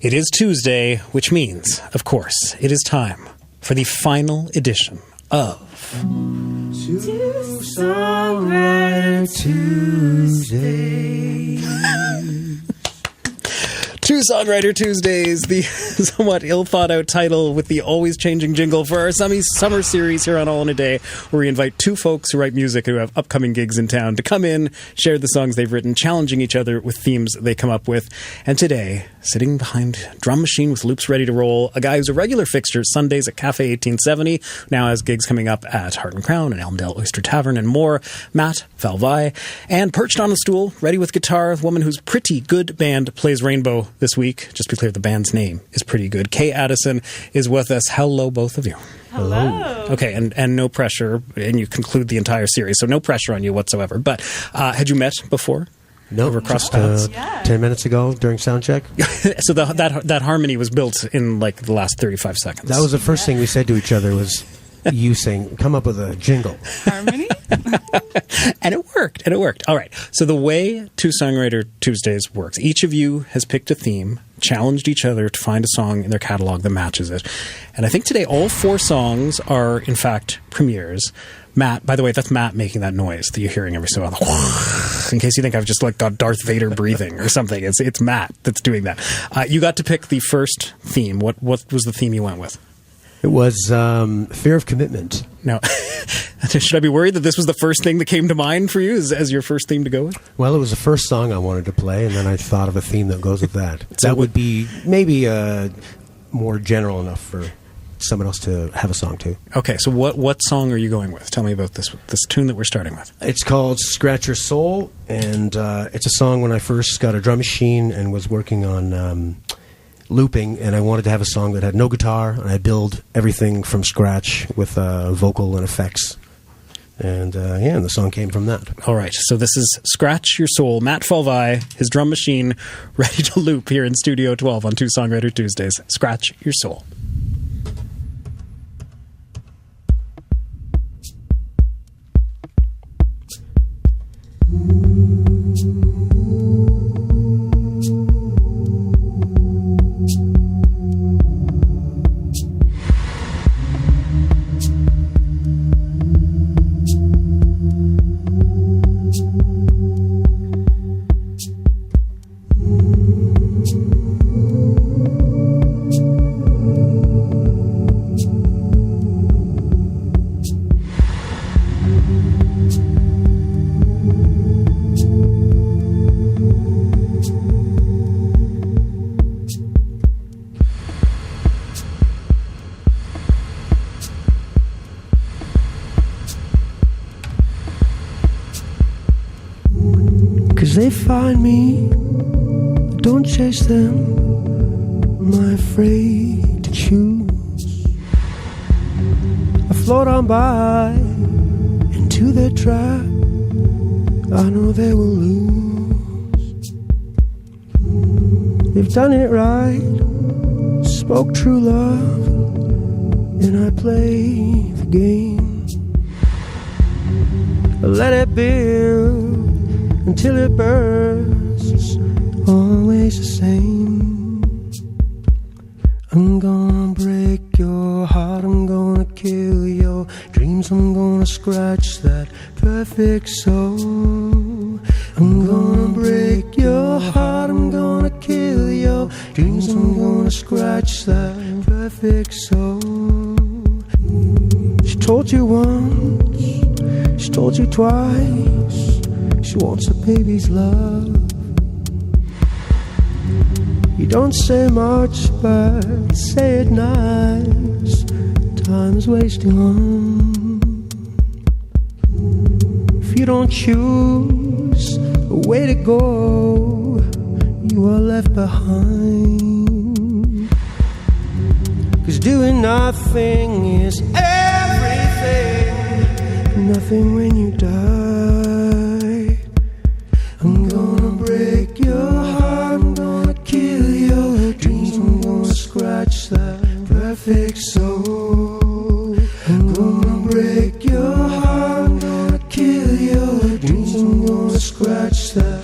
It is Tuesday, which means, of course, it is time for the final edition of Two Songwriter Tuesdays. Two Songwriter Tuesdays, the somewhat ill-thought-out title with the always-changing jingle for our summer series here on All in a Day, where we invite two folks who write music who have upcoming gigs in town to come in, share the songs they've written, challenging each other with themes they come up with. And today, sitting behind drum machine with loops ready to roll, a guy who's a regular fixture Sundays at Cafe 1870, now has gigs coming up at Heart and Crown and Elmdale Oyster Tavern and more, Matt Falvai, and perched on a stool, ready with guitar, the woman whose pretty good band plays Rainbow this week. Just to be clear, the band's name is Pretty Good. Kay Addison is with us. Hello, both of you. Hello. Okay, and no pressure, and you conclude the entire series, so no pressure on you whatsoever. But had you met before? No, Over crossed just 10 minutes ago during sound check. So that harmony was built in like the last 35 seconds. That was the first thing we said to each other was you saying, come up with a jingle. Harmony? And it worked. All right. So the way Two Songwriter Tuesdays works, each of you has picked a theme, challenged each other to find a song in their catalog that matches it. And I think today all four songs are, in fact, premieres. Matt, by the way, that's Matt making that noise that you're hearing every so often. In case you think I've just like got Darth Vader breathing or something, it's Matt that's doing that. You got to pick the first theme. What was the theme you went with? It was fear of commitment. Now, should I be worried that this was the first thing that came to mind for you as your first theme to go with? Well, it was the first song I wanted to play, and then I thought of a theme that goes with that. That would be maybe more general enough for someone else to have a song to. Okay, so what song are you going with? Tell me about this tune that we're starting with. It's called Scratch Your Soul, and it's a song when I first got a drum machine and was working on looping, and I wanted to have a song that had no guitar, and I build everything from scratch with vocal and effects. And and the song came from that. All right, so this is Scratch Your Soul. Matt Falvai, his drum machine, ready to loop here in Studio 12 on Two Songwriter Tuesdays. Scratch Your Soul. Cause they find me, don't chase them, am I afraid to choose? I float on by into their trap, I know they will lose. They've done it right, spoke true love, and I play the game. I let it build until it bursts, always the same. I'm gonna break your heart, I'm gonna kill your dreams, I'm gonna scratch that perfect soul. I'm gonna break your heart, I'm gonna kill your dreams, I'm gonna scratch that perfect soul. She told you once, she told you twice, she wants a baby's love. You don't say much, but say it nice. Time's wasting on. If you don't choose a way to go, you are left behind. 'Cause doing nothing is everything. Nothing when you die. I'm gonna break your heart, I'm gonna kill your dreams, I'm gonna scratch that perfect soul. I'm gonna break your heart, I'm gonna kill your dreams, I'm gonna scratch that.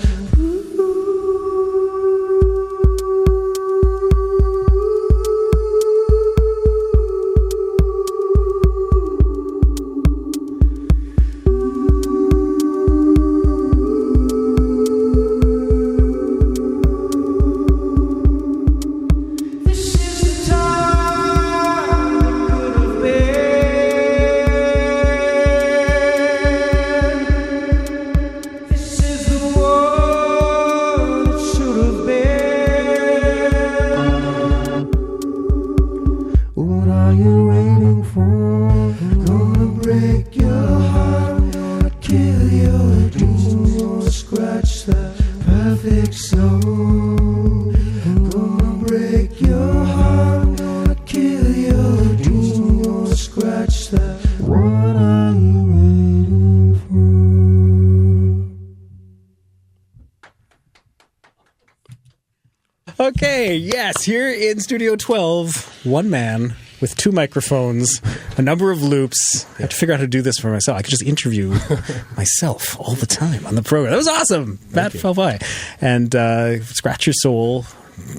Okay, yes, here in Studio 12, one man with two microphones, a number of loops. I have to figure out how to do this for myself. I could just interview myself all the time on the program. That was awesome. Matt fell by. And Scratch Your Soul,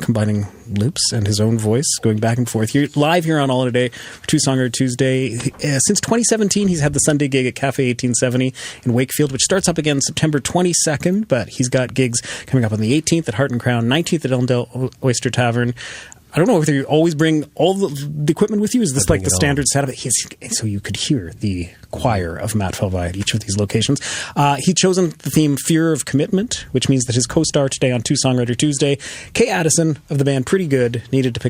combining loops and his own voice, going back and forth. Here, live here on All in a Day, Two Songer Tuesday. Since 2017, he's had the Sunday gig at Cafe 1870 in Wakefield, which starts up again September 22nd, but he's got gigs coming up on the 18th at Heart and Crown, 19th at Ellendale Oyster Tavern. I don't know whether you always bring all the equipment with you. Is this like the standard setup? So you could hear the choir of Matt Felvey at each of these locations. He's chosen the theme Fear of Commitment, which means that his co-star today on Two Songwriter Tuesday, Kay Addison of the band Pretty Good, needed to pick